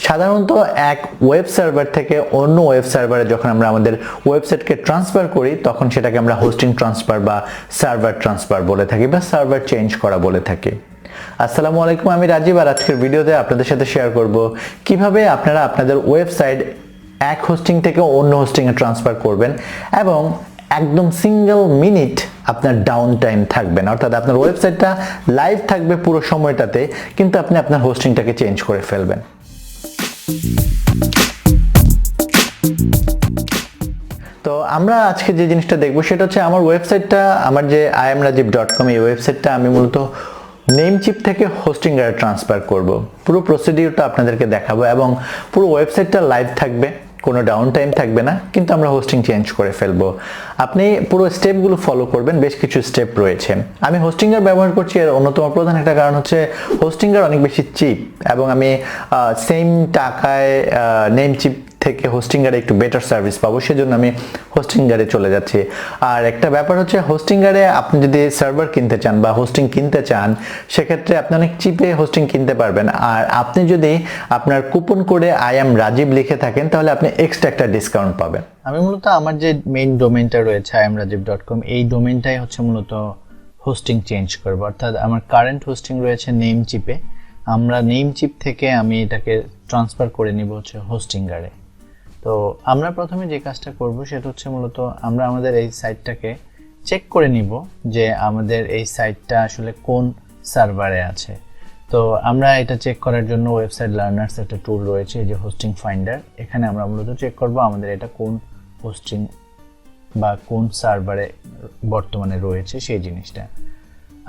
সাধারণত এক web server থেকে অন্য ওয়েব সার্ভারে যখন আমরা আমাদের ওয়েবসাইটকে ট্রান্সফার করি তখন সেটাকে আমরা হোস্টিং ট্রান্সফার বা সার্ভার ট্রান্সফার বলে থাকি বা সার্ভার চেঞ্জ করা বলে থাকি। আসসালামু আলাইকুম, আমি রাজীব আর আজকের ভিডিওতে আপনাদের সাথে শেয়ার করব কিভাবে আপনারা আপনাদের ওয়েবসাইট এক হোস্টিং থেকে অন্য হোস্টিংয়ে ট্রান্সফার করবেন এবং একদম সিঙ্গেল মিনিট আপনার ডাউন টাইম থাকবে না, অর্থাৎ আপনার ওয়েবসাইটটা লাইভ থাকবে পুরো সময়টাতে, কিন্তু আপনি আপনার হোস্টিংটাকে চেঞ্জ করে ফেলবেন। তো আমরা আজকে যে জিনিসটা দেখবো সেটা হচ্ছে আমার ওয়েবসাইটটা, আমার যে ImRajib.com এই ওয়েবসাইটটা আমি মূলত নেমচিপ থেকে হোস্টিংয়ে ট্রান্সফার করব। পুরো প্রসিডিউরটা আপনাদেরকে দেখাবো এবং পুরো ওয়েবসাইটটা লাইভ থাকবে, কোনো ডাউন টাইম থাকবে না, কিন্তু আমরা হোস্টিং চেঞ্জ করে ফেলবো। আপনি পুরো স্টেপগুলো ফলো করবেন, বেশ কিছু স্টেপ রয়েছে। আমি হোস্টিংয়ার ব্যবহার করছি, এর অন্যতম প্রধান একটা কারণ হচ্ছে হোস্টিংয়ার অনেক বেশি চিপ এবং আমি সেম টাকায় নেমচিপ থেকে হোস্টিংয়ারে একটু বেটার সার্ভিস পাবো, সেজন্য আমি হোস্টিংয়ারে চলে যাচ্ছি। আর একটা ব্যাপার হচ্ছে হোস্টিংয়ারে আপনি যদি সার্ভার কিনতে চান বা হোস্টিং কিনতে চান, সেক্ষেত্রে আপনি অনেক চিপে হোস্টিং কিনতে পারবেন। আর আপনি যদি আপনার কুপন কোডে ImRajib লিখে থাকেন তাহলে আপনি এক্সট্রা একটা ডিসকাউন্ট পাবেন। আমি মূলত আমার যে মেইন ডোমেইনটা রয়েছে ImRajib.com, এই ডোমেইনটাই হচ্ছে মূলত হোস্টিং চেঞ্জ করব, অর্থাৎ আমার কারেন্ট হোস্টিং রয়েছে নেমচিপে। আমরা নেমচিপ থেকে আমি এটাকে ট্রান্সফার করে নিব হচ্ছে হোস্টিংয়ারে। তো আমরা প্রথমে যে কাজটা করব সেটা হচ্ছে মূলত আমরা আমাদের এই সাইটটাকে চেক করে নিব যে আমাদের এই সাইটটা আসলে কোন সার্ভারে আছে। তো আমরা এটা চেক করার জন্য ওয়েবসাইট লার্নার্স একটা টুল রয়েছে, এই যে হোস্টিং ফাইন্ডার, এখানে আমরা মূলত চেক করব আমাদের এটা কোন হোস্টিং বা কোন সার্ভারে বর্তমানে রয়েছে সেই জিনিসটা।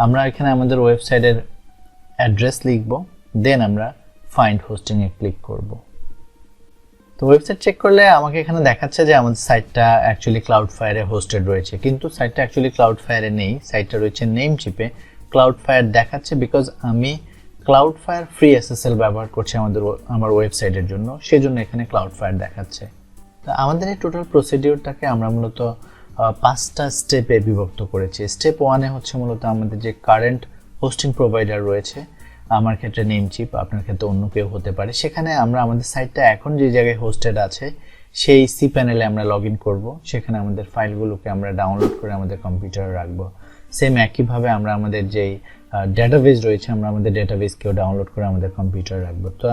আমরা এখানে আমাদের ওয়েবসাইটের অ্যাড্রেস লিখব, দেন আমরা ফাইন্ড হোস্টিংয়ে ক্লিক করব। তো ওয়েবসাইট চেক করলে আমাকে এখানে দেখাচ্ছে যে আমাদের সাইটটা অ্যাকচুয়ালি ক্লাউডফায়ারে হোস্টেড রয়েছে, কিন্তু সাইটটা অ্যাকচুয়ালি ক্লাউডফায়ারে নেই, সাইটটা রয়েছে নেমচিপে। ক্লাউডফায়ার দেখাচ্ছে বিকজ আমি ক্লাউডফায়ার ফ্রি SSL ব্যবহার করছি আমার ওয়েবসাইটের জন্য, সেজন্য এখানে ক্লাউডফায়ার দেখাচ্ছে। তো আমাদের এই টোটাল প্রসিডিউরটাকে আমরা মূলত 5টা স্টেপে বিভক্ত করেছি। স্টেপ 1-এ হচ্ছে মূলত আমাদের যে কারেন্ট হোস্টিং প্রোভাইডার রয়েছে, আমার ক্ষেত্রে নেমচিপ, আপনার ক্ষেত্রে অন্য কেউ হতে পারে, সেখানে আমরা আমাদের সাইটটা এখন যে জায়গায় হোস্টেড আছে সেই সি প্যানেলে আমরা লগ ইন করবো। সেখানে আমাদের ফাইলগুলোকে আমরা ডাউনলোড করে আমাদের কম্পিউটারে রাখবো। সেম একইভাবে আমরা আমাদের যেই ডেটাবেস রয়েছে, আমরা আমাদের ডেটাবেসকেও ডাউনলোড করে আমাদের কম্পিউটারে রাখবো। তো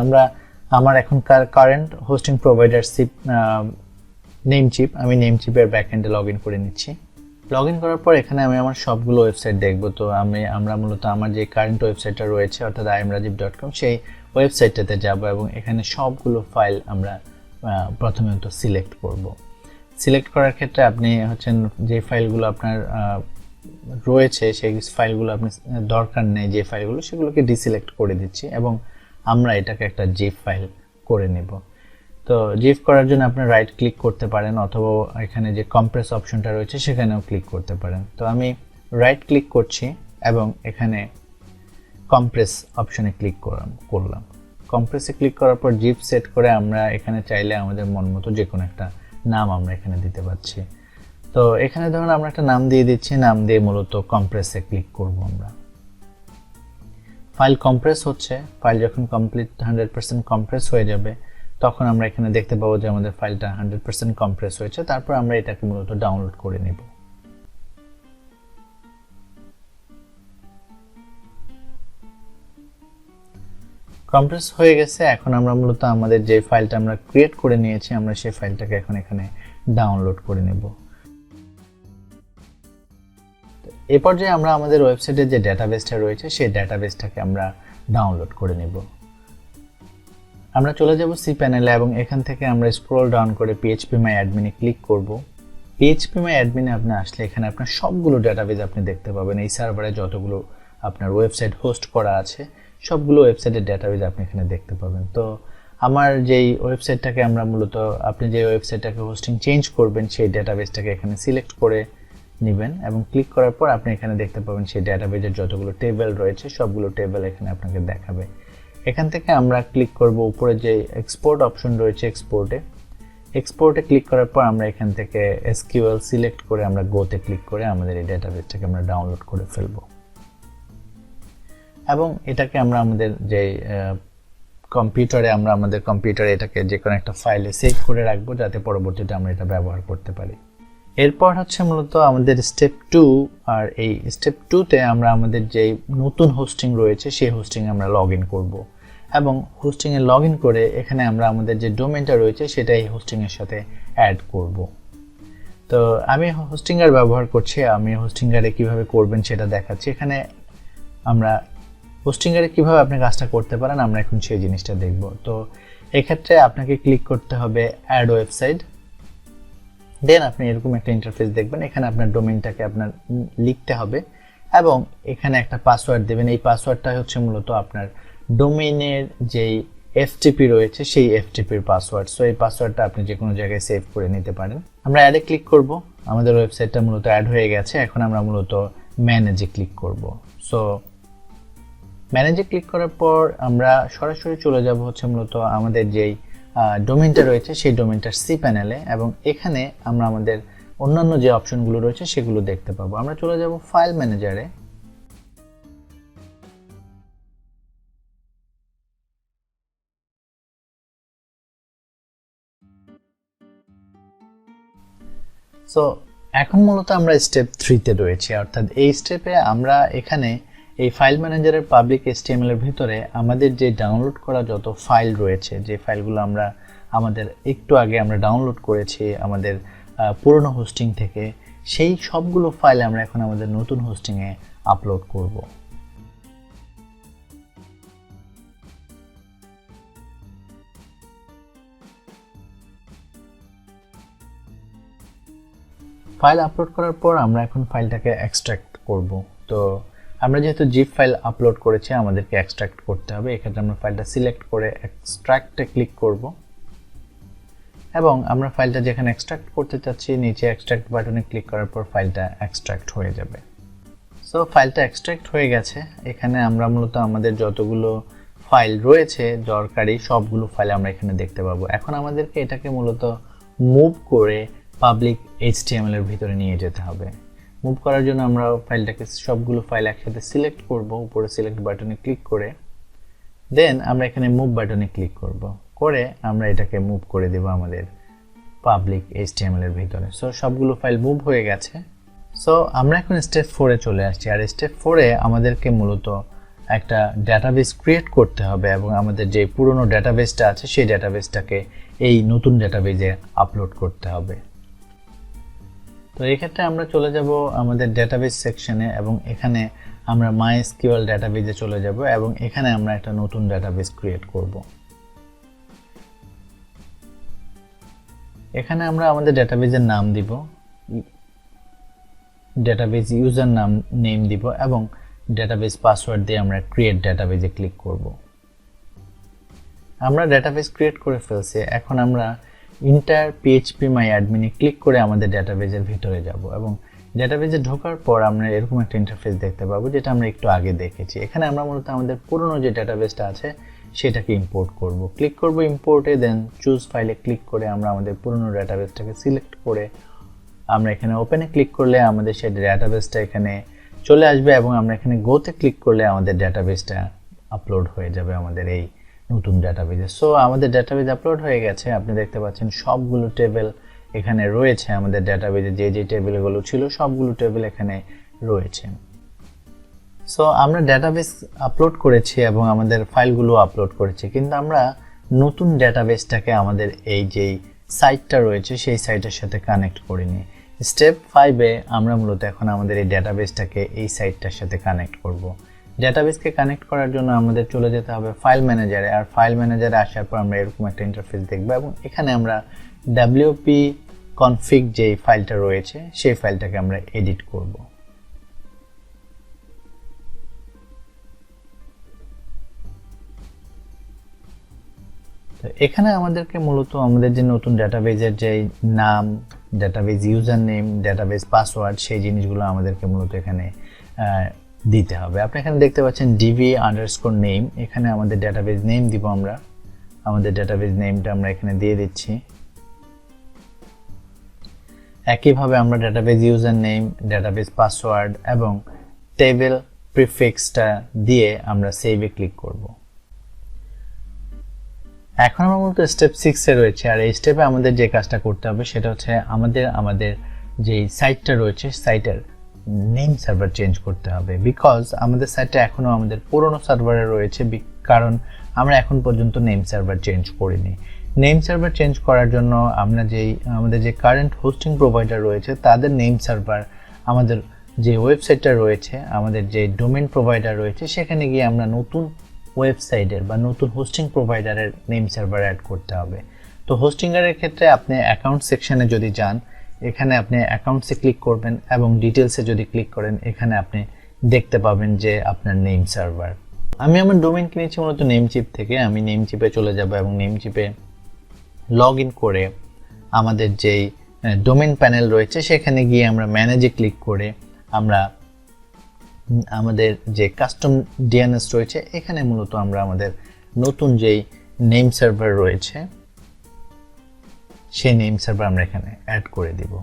আমার এখনকার কারেন্ট হোস্টিং প্রোভাইডার নেমচিপ, আমি নেমচিপের ব্যাকএন্ডে লগ ইন করে নিচ্ছি। লগ ইন করার পর এখানে আমি আমার সবগুলো ওয়েবসাইট দেখব। তো আমরা মূলত আমার যে কারেন্ট ওয়েবসাইটটা রয়েছে অর্থাৎ ImRajib.com সেই ওয়েবসাইটটাতে যাব এবং এখানে সবগুলো ফাইল আমরা প্রথমে সিলেক্ট করব। সিলেক্ট করার ক্ষেত্রে আপনি হচ্ছেন যে ফাইলগুলো আপনার রয়েছে সেই ফাইলগুলো আপনি দরকার নেই যে ফাইলগুলো, সেগুলোকে ডিসিলেক্ট করে দিচ্ছি এবং আমরা এটাকে একটা জিপ ফাইল করে নেব। তো জিপ করার জন্য আপনি রাইট ক্লিক করতে পারেন অথবা এখানে যে কম্প্রেস অপশনটা রয়েছে সেখানেও ক্লিক করতে পারেন। তো আমি রাইট ক্লিক করছি এবং এখানে কম্প্রেস অপশনে ক্লিক করলাম। কম্প্রেসে ক্লিক করার পর জিপ সেট করে আমরা এখানে চাইলে আমাদের মন মতো যে কোনো একটা নাম আমরা এখানে দিতে পারছি। তো এখানে ধরুন আমরা একটা নাম দিয়ে দিচ্ছি, নাম দিয়ে মূলত কম্প্রেসে ক্লিক করব। আমরা ফাইল কম্প্রেস হচ্ছে, ফাইল যখন কমপ্লিট 100% কম্প্রেস হয়ে যাবে তখন আমরা এখানে দেখতে পাবো যে আমাদের ফাইলটা 100% কম্প্রেস হয়েছে। তারপর আমরা এটাকে মূলত ডাউনলোড করে নেব। কম্প্রেস হয়ে গেছে, এখন আমরা মূলত আমাদের যে ফাইলটা আমরা ক্রিয়েট করে নিয়েছি আমরা সেই ফাইলটাকে এখন এখানে ডাউনলোড করে নেব। এই পর্যায়ে আমরা আমাদের ওয়েবসাইটের যে ডেটাবেসটা রয়েছে সেই ডেটাবেসটাকে আমরা ডাউনলোড করে নেব। আমরা চলে যাব সি প্যানেলে এবং এখান থেকে আমরা স্ক্রল ডাউন করে phpMyAdmin-এ ক্লিক করব। phpMyAdmin-এ আপনি আসলে এখানে আপনার সবগুলো ডেটাবেস আপনি দেখতে পাবেন। এই সার্ভারে যতগুলো আপনার ওয়েবসাইট হোস্ট করা আছে সবগুলো ওয়েবসাইটের ডেটাবেস আপনি এখানে দেখতে পাবেন। তো আমার যেই ওয়েবসাইটটাকে আমরা মূলত আপনি যে ওয়েবসাইটটাকে হোস্টিং চেঞ্জ করবেন সেই ডেটাবেসটাকে এখানে সিলেক্ট করে নেবেন এবং ক্লিক করার পর আপনি এখানে দেখতে পাবেন সেই ডেটাবেসের যতগুলো টেবিল রয়েছে সবগুলো টেবিল এখানে আপনাকে দেখাবে। এখান থেকে আমরা ক্লিক করব উপরে যে এক্সপোর্ট অপশন রয়েছে, এক্সপোর্টে ক্লিক করার পর আমরা এখান থেকে SQL সিলেক্ট করে আমরা গোতে ক্লিক করে আমাদের এই ডেটাবেসটাকে আমরা ডাউনলোড করে ফেলব এবং এটাকে আমরা আমাদের যে কম্পিউটারে আমরা আমাদের কম্পিউটারে এটাকে যে কোনো একটা ফাইলে সেভ করে রাখবো যাতে পরবর্তীতে আমরা এটা ব্যবহার করতে পারি। এরপর হচ্ছে মূলত আমাদের স্টেপ 2, আর এই স্টেপ 2তে আমরা আমাদের যে নতুন হোস্টিং রয়েছে সেই হোস্টিংয়ে আমরা লগ ইন করবো এবং হোস্টিংয়ে লগ ইন করে এখানে আমরা আমাদের যে ডোমেনটা রয়েছে সেটা এই হোস্টিংয়ের সাথে অ্যাড করব। তো আমি হোস্টিংয়ার ব্যবহার করছি, আমি হোস্টিংয়ারে কিভাবে করবেন সেটা দেখাচ্ছি। এখানে আমরা হোস্টিংয়ারে কিভাবে আপনি কাজটা করতে পারেন আমরা এখন সেই জিনিসটা দেখব। তো এক্ষেত্রে আপনাকে ক্লিক করতে হবে অ্যাড ওয়েবসাইট, দেন আপনি এরকম একটা ইন্টারফেস দেখবেন। এখানে আপনার ডোমেইনটাকে আপনার লিখতে হবে এবং এখানে একটা পাসওয়ার্ড দেবেন। এই পাসওয়ার্ডটা হচ্ছে মূলত আপনার ডোমেইনের যেই এফটিপি রয়েছে সেই এফটিপির পাসওয়ার্ড। সো এই পাসওয়ার্ডটা আপনি যে কোনো জায়গায় সেভ করে নিতে পারেন। আমরা অ্যাডে ক্লিক করব, আমাদের ওয়েবসাইটটা মূলত অ্যাড হয়ে গেছে। এখন আমরা মূলত ম্যানেজে ক্লিক করব। সো ম্যানেজে ক্লিক করার পর আমরা সরাসরি চলে যাব হচ্ছে মূলত আমাদের যেই ডোমেইনটা রয়েছে সেই ডোমেইনটার সি প্যানেলে এবং এখানে আমরা আমাদের অন্যান্য যে অপশনগুলো রয়েছে সেগুলো দেখতে পাবো। আমরা চলে যাব ফাইল ম্যানেজারে। সো এখন মূলত আমরা স্টেপ 3তে রয়েছি, অর্থাৎ এই স্টেপে আমরা এখানে এই ফাইল ম্যানেজারের পাবলিক HTML এর ভিতরে আমাদের যে ডাউনলোড করা যত ফাইল রয়েছে, যে ফাইলগুলো আমরা আমাদের একটু আগে আমরা ডাউনলোড করেছি আমাদের পুরনো হোস্টিং থেকে, সেই সবগুলো ফাইল আমরা এখন আমাদের নতুন হোস্টিংয়ে আপলোড করব। ফাইল আপলোড করার পর আমরা এখন ফাইলটাকে এক্সট্রাক্ট করব। তো আমরা যেহেতু জিপ ফাইল আপলোড করেছি আমাদেরকে এক্সট্রাক্ট করতে হবে। এক্ষেত্রে আমরা ফাইলটা সিলেক্ট করে এক্সট্রাক্টে ক্লিক করব এবং আমরা ফাইলটা যেখানে এক্সট্রাক্ট করতে চাচ্ছি নিচে এক্সট্রাক্ট বাটনে ক্লিক করার পর ফাইলটা এক্সট্রাক্ট হয়ে যাবে। সো ফাইলটা এক্সট্রাক্ট হয়ে গেছে। এখানে আমরা মূলত আমাদের যতগুলো ফাইল রয়েছে দরকারি সবগুলো ফাইল আমরা এখানে দেখতে পাবো। এখন আমাদেরকে এটাকে মূলত মুভ করে পাবলিক HTML এর ভিতরে নিয়ে যেতে হবে। মুভ করার জন্য আমরা ফাইলটাকে সবগুলো ফাইল একসাথে সিলেক্ট করব, উপরে সিলেক্ট বাটনে ক্লিক করে দেন আমরা এখানে মুভ বাটনে ক্লিক করব, করে আমরা এটাকে মুভ করে দেব আমাদের পাবলিক HTML এর ভিতরে। সো সবগুলো ফাইল মুভ হয়ে গেছে। সো আমরা এখন স্টেপ 4-এ চলে আসছি, আর স্টেপ 4-এ আমাদেরকে মূলত একটা ডাটাবেস ক্রিয়েট করতে হবে এবং আমাদের যে পুরনো ডাটাবেসটা আছে সেই ডাটাবেসটাকে এই নতুন ডাটাবেসে আপলোড করতে হবে। তো এই ক্ষেত্রে আমরা চলে যাব আমাদের ডাটাবেস সেকশনে এবং এখানে আমরা MySQL ডাটাবেসে চলে যাব এবং এখানে আমরা একটা নতুন ডাটাবেস ক্রিয়েট করব। এখানে আমরা আমাদের ডাটাবেসের নাম দিব, ডাটাবেস ইউজার নেম দিব এবং ডাটাবেস পাসওয়ার্ড দিয়ে আমরা ক্রিয়েট ডাটাবেসে ক্লিক করব। আমরা ডাটাবেস ক্রিয়েট করে ফেলছি। এখন আমরা ইন্টার PHP মাই অ্যাডমিনে ক্লিক করে আমাদের ডাটাবেসের ভিতরে যাব এবং ডাটাবেসে ঢোকার পর আমরা এরকম একটা ইন্টারফেস দেখতে পাবো যেটা আমরা একটু আগে দেখেছি। এখানে আমরা মূলত আমাদের পুরনো যে ডাটাবেসটা আছে সেটাকে ইম্পোর্ট করব। ক্লিক করব ইম্পোর্টে, দেন চুজ ফাইলে ক্লিক করে আমরা আমাদের পুরনো ডাটাবেসটাকে সিলেক্ট করে আমরা এখানে ওপেনে ক্লিক করলে আমাদের সেই ডাটাবেসটা এখানে চলে আসবে এবং আমরা এখানে গোতে ক্লিক করলে আমাদের ডাটাবেসটা আপলোড হয়ে যাবে আমাদের এই নতুন ডাটাবেসে। সো আমাদের ডাটাবেস আপলোড হয়ে গেছে। আপনি দেখতে পাচ্ছেন সবগুলো টেবিল এখানে রয়েছে। আমাদের ডাটাবেসে যে যে টেবিলগুলো ছিল সবগুলো টেবিল এখানে রয়েছে। সো আমরা ডাটাবেস আপলোড করেছি এবং আমাদের ফাইলগুলো আপলোড করেছি, কিন্তু আমরা নতুন ডাটাবেসটাকে আমাদের এই যেই সাইটটা রয়েছে সেই সাইটের সাথে কানেক্ট করিনি। স্টেপ 5-এ আমরা মূলত এখন আমাদের এই ডাটাবেসটাকে এই সাইটটার সাথে কানেক্ট করব। ডাটাবেসকে কানেক্ট করার জন্য আমাদের চলে যেতে হবে ফাইল ম্যানেজারে, আর ফাইল ম্যানেজারে আসার পর আমরা এরকম একটা ইন্টারফেস দেখব এবং এখানে আমরা wp config যে ফাইলটা রয়েছে সেই ফাইলটাকে আমরা এডিট করব। তো এখানে আমাদেরকে মূলত আমাদের যে নতুন ডাটাবেসের যে নাম, database user name, database password সেই জিনিসগুলো আমাদেরকে মূলত এখানে দিতে হবে। আপনি এখানে দেখতে পাচ্ছেন db_name, এখানে আমাদের ডাটাবেস নেম দিব। আমরা আমাদের ডাটাবেস নেমটা আমরা এখানে দিয়ে দিচ্ছি। একইভাবে আমরা database user name, database password এবং টেবিল প্রিফিক্সটা দিয়ে আমরা সেভে ক্লিক করব। এখন আমরা মূলত স্টেপ 6 এ রয়েছে, আর এই স্টেপে আমাদের যে কাজটা করতে হবে সেটা হচ্ছে আমাদের যে সাইটটা রয়েছে সাইটের নেম সার্ভার চেঞ্জ করতে হবে। বিকজ আমাদের সাইটটা এখনো আমাদের পুরনো সার্ভারে রয়েছে, কারণ আমরা এখন পর্যন্ত নেম সার্ভার চেঞ্জ করিনি। নেম সার্ভার চেঞ্জ করার জন্য আমাদের যে কারেন্ট হোস্টিং প্রোভাইডার রয়েছে তাদের নেম সার্ভার আমাদের যে ওয়েবসাইটটা রয়েছে, আমাদের যে ডোমেন প্রোভাইডার রয়েছে সেখানে গিয়ে আমরা নতুন ওয়েবসাইটের বা নতুন হোস্টিং প্রোভাইডারের নেম সার্ভার অ্যাড করতে হবে। তো হোস্টিংয়ের ক্ষেত্রে আপনি অ্যাকাউন্ট সেকশনে যদি যান, এখানে আপনি অ্যাকাউন্টসে ক্লিক করবেন এবং ডিটেলসে যদি ক্লিক করেন এখানে আপনি দেখতে পাবেন যে আপনার নেম সার্ভার। আমি আমার ডোমেন কিনেছি মূলত নেমচিপ থেকে। আমি নেমচিপে চলে যাব এবং নেমচিপে লগ ইন করে আমাদের যেই ডোমেন প্যানেল রয়েছে সেখানে গিয়ে আমরা ম্যানেজে ক্লিক করে আমরা আমাদের যে কাস্টম ডিএনএস রয়েছে এখানে মূলত আমরা আমাদের নতুন যেই নেম সার্ভার রয়েছে সেই নেম সার্ভার আমরা এখানে অ্যাড করে দিব।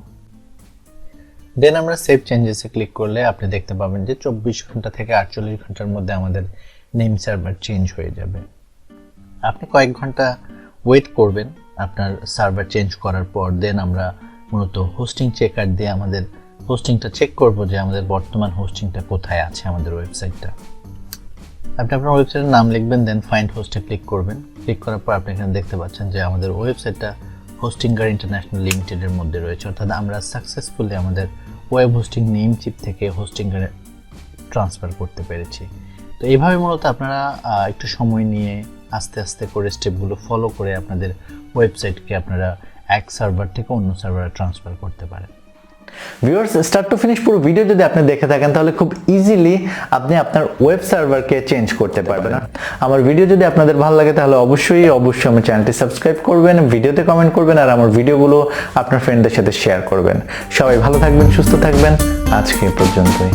দেন আমরা সেভ চেঞ্জেসে ক্লিক করলে আপনি দেখতে পাবেন যে 24 ঘন্টা থেকে 48 ঘন্টার মধ্যে আমাদের নেম সার্ভার চেঞ্জ হয়ে যাবে। আপনি কয়েক ঘন্টা ওয়েট করবেন আপনার সার্ভার চেঞ্জ করার পর। দেন আমরা মূলত হোস্টিং চেকার দিয়ে আমাদের হোস্টিংটা চেক করব যে আমাদের বর্তমান হোস্টিংটা কোথায় আছে আমাদের ওয়েবসাইটটা। আপনি আপনার ওয়েবসাইটের নাম লিখবেন, দেন ফাইন্ড হোস্টে ক্লিক করবেন। ক্লিক করার পর আপনি এখানে দেখতে পাচ্ছেন যে আমাদের ওয়েবসাইটটা হোস্টিংগার ইন্টারন্যাশনাল লিমিটেডের মধ্যে রয়েছে, অর্থাৎ আমরা সাকসেসফুলি আমাদের ওয়েব হোস্টিং নেমচিপ থেকে হোস্টিংগারে ট্রান্সফার করতে পেরেছি। তো এইভাবে মূলত আপনারা একটু সময় নিয়ে আস্তে আস্তে করে স্টেপগুলো ফলো করে আপনাদের ওয়েবসাইটকে আপনারা এক সার্ভার থেকে অন্য সার্ভারে ট্রান্সফার করতে পারেন। ভিউয়ার্স, স্টার্ট টু ফিনিশ পুরো ভিডিও যদি আপনি দেখে থাকেন তাহলে খুব ইজিলি আপনি আপনার ওয়েব সার্ভারকে চেঞ্জ করতে পারবেন। আমার ভিডিও যদি আপনাদের ভালো লাগে তাহলে অবশ্যই আমার চ্যানেলটি সাবস্ক্রাইব করবেন, ভিডিওতে কমেন্ট করবেন আর আমার ভিডিওগুলো আপনার ফ্রেন্ডদের সাথে শেয়ার করবেন। সবাই ভালো থাকবেন, সুস্থ থাকবেন। আজকে এই পর্যন্তই।